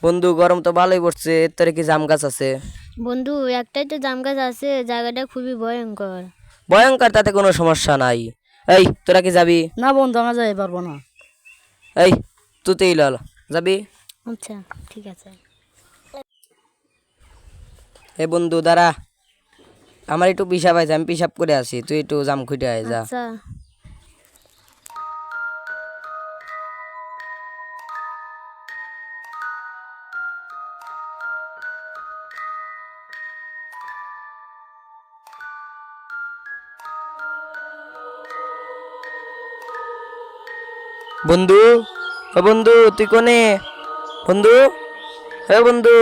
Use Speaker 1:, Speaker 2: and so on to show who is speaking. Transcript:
Speaker 1: বন্ধু গরম তো ভালোই পড়ছে, এর তোরে কি জাম গাছ আছে?
Speaker 2: বন্ধু একটাই তো জাম গাছ আছে, জায়গাটা খুবই ভয়ঙ্কর।
Speaker 1: ভয়ঙ্কর, তাতে কোনো সমস্যা নাই। এই তোরা কি যাবি?
Speaker 3: না বন্ধু, আমরা যাই পারবো না।
Speaker 1: এই তুই লল যাবি?
Speaker 2: আচ্ছা ঠিক আছে।
Speaker 1: এ বন্ধু দাঁড়া, আমার একটু পিসাব আছে, আমি পিসাব করে আসি, তুই একটু জাম খুঁটে আয় যা।
Speaker 2: আচ্ছা
Speaker 1: বন্ধু, ও বন্ধু তুই কোনে? বন্ধু, হে বন্ধু।